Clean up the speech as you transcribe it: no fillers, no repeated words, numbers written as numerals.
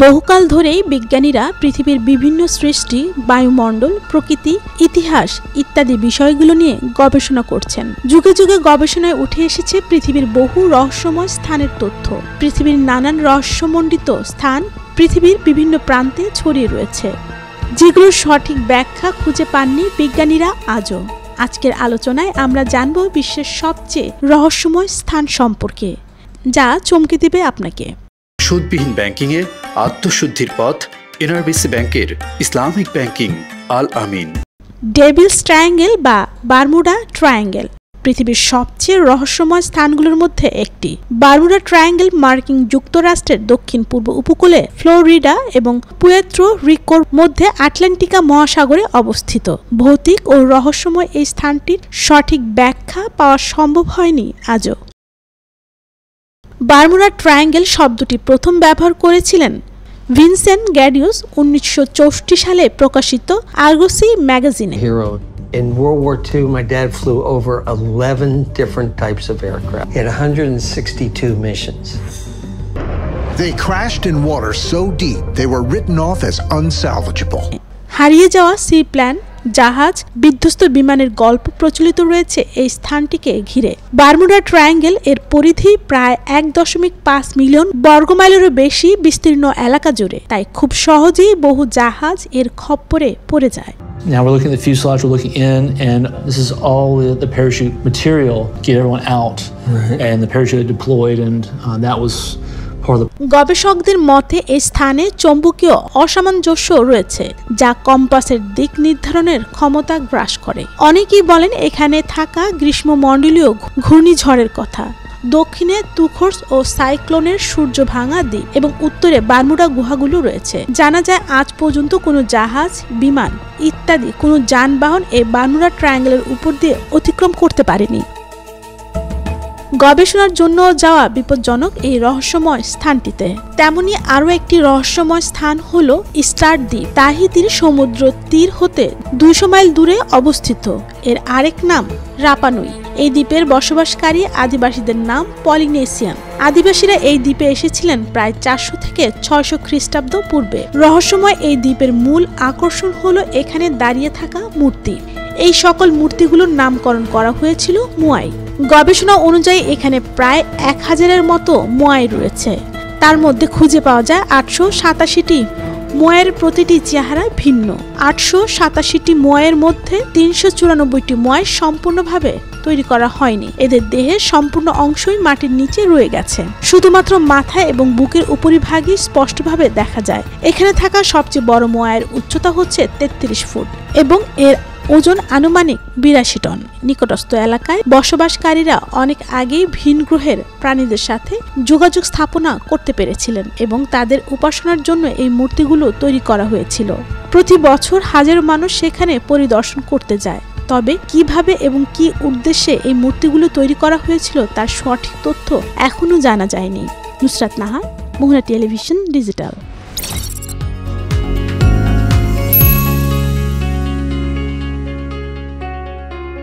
বহুকাল ধরেই বিজ্ঞানীরা পৃথিবীর বিভিন্ন সৃষ্টি, বায়ুমণ্ডল, প্রকৃতি, ইতিহাস ইত্যাদি বিষয়গুলো নিয়ে গবেষণা করছেন। যুগে যুগে গবেষণায় উঠে এসেছে পৃথিবীর বহু রহস্যময় স্থানের তথ্য। পৃথিবীর নানান রহস্যমণ্ডিত স্থান পৃথিবীর বিভিন্ন প্রান্তে ছড়িয়ে রয়েছে, যেগুলোর সঠিক ব্যাখ্যা খুঁজে পাননি বিজ্ঞানীরা আজও। আজকের আলোচনায় আমরা জানব বিশ্বের সবচেয়ে রহস্যময় স্থান সম্পর্কে, যা চমকে দেবে আপনাকে। সুদবিহীন ব্যাংকিং এর আত্মশুদ্ধির পথ, এনআরবিসি ব্যাংকের ইসলামিক ব্যাংকিং আল আমিন। ডেভিলস ট্রায়াঙ্গেল বা বারমুডা ট্রায়াঙ্গেল পৃথিবীর সবচেয়ে রহস্যময় স্থানগুলোর মধ্যে একটি। বারমুডা ট্রায়াঙ্গেল মার্কিন যুক্তরাষ্ট্রের দক্ষিণ পূর্ব উপকূলে ফ্লোরিডা এবং পুয়ের্তো রিকোর মধ্যে আটলান্টিকা মহাসাগরে অবস্থিত। ভৌতিক ও রহস্যময় এই স্থানটির সঠিক ব্যাখ্যা পাওয়া সম্ভব হয়নি আজও। বারমুডা ট্রায়াঙ্গেল শব্দটি প্রথম ব্যবহার করেছিলেন ভিনসেন্ট গ্যাডিউস 1964 সালে প্রকাশিত আর্গোসি ম্যাগাজিনে। In World War II, my dad flew over 11 different types of aircraft. He had 162 missions. They crashed in water so deep they were written off as unsalvageable. হারিয়ে যাওয়া সি প্ল্যান, জাহাজ, বিধ্বস্ত বিমানের গল্প প্রচলিত রয়েছে এই স্থানটিকে ঘিরে। বারমুডা ট্রায়াঙ্গেল এর পরিধি প্রায় 1.5 মিলিয়ন বর্গমাইলেরও বেশি বিস্তীর্ণ এলাকা জুড়ে, তাই খুব সহজেই বহু জাহাজ এর খপ্পরে পড়ে যায়। Now we're looking at the fuselage, we're looking in, and this is all the parachute material to get everyone out. Right. And the parachute deployed, and that was part of the... গবেষকদের মতে এই স্থানে চৌম্বকীয় অসামঞ্জস্য রয়েছে, যা কম্পাসের দিক নির্ধারণের ক্ষমতা গ্রাস করে। অনেকেই বলেন এখানে থাকা গ্রীষ্মমণ্ডলীয় ঘূর্ণিঝড়ের কথা, দক্ষিণে তুখোর্স ও সাইক্লোনের সূর্য ভাঙা দ্বীপ এবং উত্তরে বারমুডা গুহাগুলো রয়েছে। জানা যায় আজ পর্যন্ত কোনো জাহাজ, বিমান ইত্যাদি কোনো যানবাহন এই বারমুডা ট্রায়াঙ্গেলের উপর দিয়ে অতিক্রম করতে পারেনি। গবেষণার জন্য যাওয়া বিপজ্জনক এই রহস্যময় স্থানটিতে। তেমনি আরও একটি রহস্যময় স্থান হলো ইস্টার দ্বীপ। তাহিতির সমুদ্র তীর হতে 200 মাইল দূরে অবস্থিত। এর আরেক নাম রাপানুই। এই দ্বীপের বসবাসকারী আদিবাসীদের নাম পলিনেশিয়ান। আদিবাসীরা এই দ্বীপে এসেছিলেন প্রায় 400 থেকে 600 খ্রিস্টাব্দ পূর্বে। রহস্যময় এই দ্বীপের মূল আকর্ষণ হলো এখানে দাঁড়িয়ে থাকা মূর্তি। এই সকল মূর্তিগুলোর নামকরণ করা হয়েছিল মোয়াই। গবেষণা অনুযায়ী এখানে প্রায় 1000-এর মতো মোয়াই রয়েছে। তার মধ্যে খুঁজে পাওয়া যায় 887টি মোয়াইয়ের প্রতিটি চেহারা ভিন্ন। 887টি মোয়াইয়ের মধ্যে 394টি মোয়াই সম্পূর্ণভাবে তৈরি করা হয়নি। এদের দেহের সম্পূর্ণ অংশই মাটির নিচে রয়ে গেছে। শুধুমাত্র মাথা এবং বুকের উপরিভাগই স্পষ্টভাবে দেখা যায়। এখানে থাকা সবচেয়ে বড় মোয়াইয়ের উচ্চতা হচ্ছে 33 ফুট এবং এর ওজন আনুমানিক 82 টন। নিকটস্থ এলাকায় বসবাসকারীরা অনেক আগেই ভিন গ্রহের প্রাণীদের সাথে যোগাযোগ স্থাপনা করতে পেরেছিলেন এবং তাদের উপাসনার জন্য এই মূর্তিগুলো তৈরি করা হয়েছিল। প্রতি বছর হাজারো মানুষ সেখানে পরিদর্শন করতে যায়। তবে কিভাবে এবং কি উদ্দেশ্যে এই মূর্তিগুলো তৈরি করা হয়েছিল তার সঠিক তথ্য এখনো জানা যায়নি। নুসরাত নাহার, মোহনা টেলিভিশন ডিজিটাল।